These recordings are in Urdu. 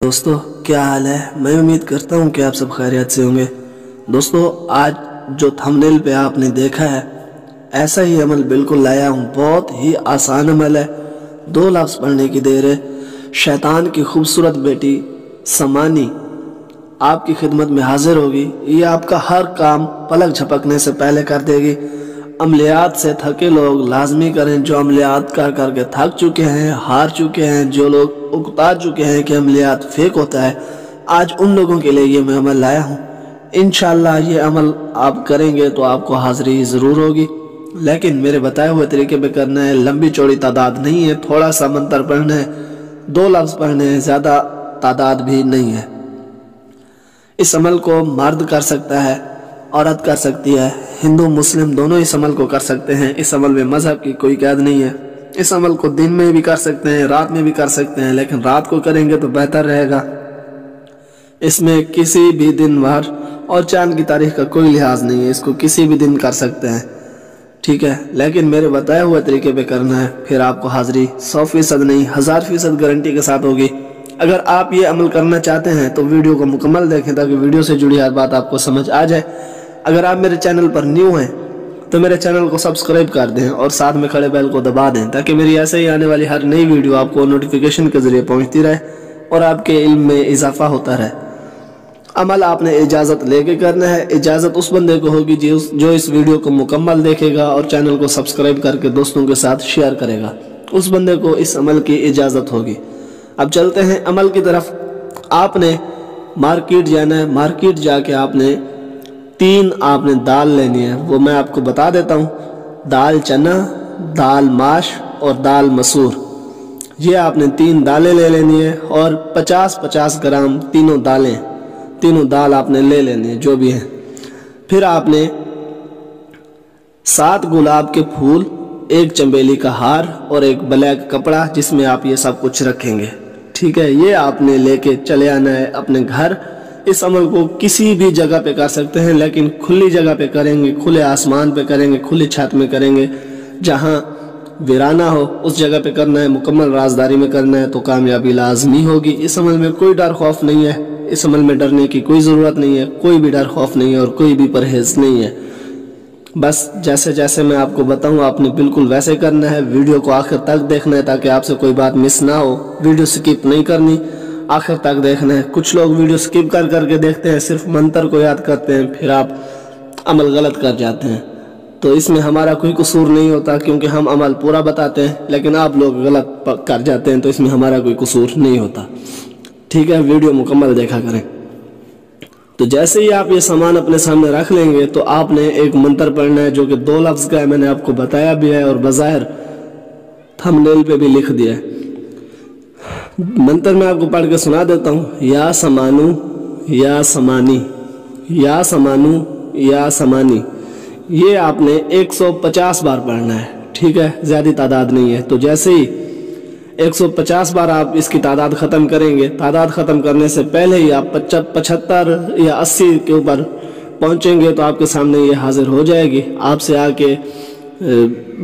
دوستو کیا حال ہے؟ میں امید کرتا ہوں کہ آپ سب خیریت سے ہوں گے۔ دوستو آج جو تھمبنیل پہ آپ نے دیکھا ہے ایسا ہی عمل بالکل لایا ہوں، بہت ہی آسان عمل ہے، 2 لفظ پڑھنے کی دیر ہے۔ شیطان کی خوبصورت بیٹی سمانی آپ کی خدمت میں حاضر ہوگی، یہ آپ کا ہر کام پلک جھپکنے سے پہلے کر دے گی۔ عملیات سے تھکے لوگ لازمی کریں، جو عملیات کر کر کے تھک چکے ہیں، ہار چکے ہیں، جو لوگ اکتا چکے ہیں کہ عملیات فیک ہوتا ہے، آج ان لوگوں کے لیے یہ میں عمل لایا ہوں۔ انشاءاللہ یہ عمل آپ کریں گے تو آپ کو حاضری ضرور ہوگی، لیکن میرے بتائے ہوئے طریقے پہ کرنا ہے، لمبی چوڑی تعداد نہیں ہے، تھوڑا سا منتر پڑھنا ہے، 2 لفظ پڑھنے ہیں، زیادہ تعداد بھی نہیں ہے۔ اس عمل کو مرد کر سکتا ہے، عورت کر سکتی ہے، ہندو مسلم دونوں اس عمل کو کر سکتے ہیں۔ اس عمل میں مذہب کی کوئی قید نہیں ہے۔ اس عمل کو دن میں بھی کر سکتے ہیں، رات میں بھی کر سکتے ہیں، لیکن رات کو کریں گے تو بہتر رہے گا۔ اس میں کسی بھی دن وار اور چاند کی تاریخ کا کوئی لحاظ نہیں ہے، اس کو کسی بھی دن کر سکتے ہیں، ٹھیک ہے، لیکن میرے بتائے ہوئے طریقے پہ کرنا ہے، پھر آپ کو حاضری 100% نہیں 1000% گارنٹی کے ساتھ ہوگی۔ اگر آپ یہ عمل کرنا چاہتے ہیں تو ویڈیو کو مکمل دیکھیں تاکہ ویڈیو سے جڑی ہر بات آپ کو سمجھ آ جائے۔ اگر آپ میرے چینل پر نیو ہیں تو میرے چینل کو سبسکرائب کر دیں اور ساتھ میں کھڑے بیل کو دبا دیں تاکہ میری ایسے ہی آنے والی ہر نئی ویڈیو آپ کو نوٹیفیکیشن کے ذریعے پہنچتی رہے اور آپ کے علم میں اضافہ ہوتا رہے۔ عمل آپ نے اجازت لے کے کرنا ہے، اجازت اس بندے کو ہوگی جو اس ویڈیو کو مکمل دیکھے گا اور چینل کو سبسکرائب کر کے دوستوں کے ساتھ شیئر کرے گا، اس بندے کو اس عمل کی اجازت ہوگی۔ اب چلتے ہیں عمل کی طرف۔ آپ نے مارکیٹ جانا ہے، مارکیٹ جا کے آپ نے 3 دال لینی ہے، وہ میں آپ کو بتا دیتا ہوں، دال چنا، دال ماش اور دال مسور۔ یہ آپ نے 3 دالیں لے لینی ہے اور 50-50 گرام تینوں دال آپ نے لے لینی ہے جو بھی ہیں۔ پھر آپ نے 7 گلاب کے پھول، 1 چنبیلی کا ہار اور 1 بلیک کپڑا جس میں آپ یہ سب کچھ رکھیں گے، ٹھیک ہے، یہ آپ نے لے کے چلے آنا ہے اپنے گھر۔ اس عمل کو کسی بھی جگہ پہ کر سکتے ہیں، لیکن کھلی جگہ پہ کریں گے، کھلے آسمان پہ کریں گے، کھلی چھت میں کریں گے، جہاں ویرانہ ہو اس جگہ پہ کرنا ہے، مکمل رازداری میں کرنا ہے تو کامیابی لازمی ہوگی۔ اس عمل میں کوئی ڈر خوف نہیں ہے، اس عمل میں ڈرنے کی کوئی ضرورت نہیں ہے، کوئی بھی ڈر خوف نہیں ہے اور کوئی بھی پرہیز نہیں ہے۔ بس جیسے جیسے میں آپ کو بتاؤں آپ نے بالکل ویسے کرنا ہے، ویڈیو کو آخر تک دیکھنا ہے تاکہ آپ سے کوئی بات مس نہ ہو، ویڈیو سکپ نہیں کرنی، آخر تک دیکھنا ہے۔ کچھ لوگ ویڈیو سکپ کر کے دیکھتے ہیں، صرف منتر کو یاد کرتے ہیں، پھر آپ عمل غلط کر جاتے ہیں، تو اس میں ہمارا کوئی قصور نہیں ہوتا کیونکہ ہم عمل پورا بتاتے ہیں، لیکن آپ لوگ غلط کر جاتے ہیں تو اس میں ہمارا کوئی قصور نہیں ہوتا، ٹھیک ہے، ویڈیو مکمل دیکھا کریں۔ تو جیسے ہی آپ یہ سامان اپنے سامنے رکھ لیں گے تو آپ نے ایک منتر پڑھنا ہے جو کہ 2 لفظ کا ہے، میں نے آپ کو بتایا بھی ہے اور بظاہر تھمبنیل پہ بھی لکھ دیا ہے۔ منتر میں آپ کو پڑھ کے سنا دیتا ہوں، یا سمانو یا سمانی، یا سمانو یا سمانی، یہ آپ نے 150 بار پڑھنا ہے، ٹھیک ہے، زیادہ تعداد نہیں ہے۔ تو جیسے ہی 150 بار آپ اس کی تعداد ختم کریں گے، تعداد ختم کرنے سے پہلے ہی آپ 75 یا 80 کے اوپر پہنچیں گے تو آپ کے سامنے یہ حاضر ہو جائے گی، آپ سے آ کے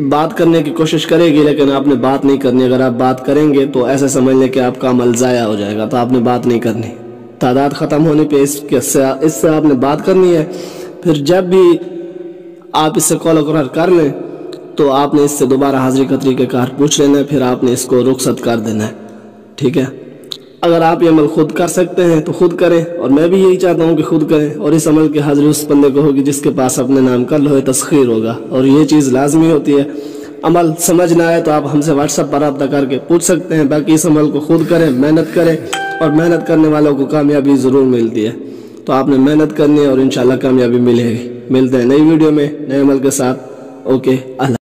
بات کرنے کی کوشش کرے گی، لیکن آپ نے بات نہیں کرنی۔ اگر آپ بات کریں گے تو ایسے سمجھ لیں کہ آپ کا عمل ضائع ہو جائے گا، تو آپ نے بات نہیں کرنی۔ تعداد ختم ہونے پہ اس سے آپ نے بات کرنی ہے۔ پھر جب بھی آپ اس سے کال وغیرہ کر لیں تو آپ نے اس سے دوبارہ حاضری کا طریقہ کار پوچھ لینا ہے، پھر آپ نے اس کو رخصت کر دینا ہے، ٹھیک ہے۔ اگر آپ یہ عمل خود کر سکتے ہیں تو خود کریں، اور میں بھی یہی چاہتا ہوں کہ خود کریں، اور اس عمل کی حاضری اس بندے کو ہوگی جس کے پاس اپنے نام کا لوح تسخیر ہوگا، اور یہ چیز لازمی ہوتی ہے۔ عمل سمجھ نہ آئے تو آپ ہم سے واٹس ایپ پر رابطہ کر کے پوچھ سکتے ہیں، باقی اس عمل کو خود کریں، محنت کریں، اور محنت کرنے والوں کو کامیابی ضرور ملتی ہے، تو آپ نے محنت کرنی ہے اور انشاءاللہ کامیابی ملے گی۔ ملتے ہیں نئی ویڈیو میں نئے عمل کے ساتھ، اوکے، اللہ۔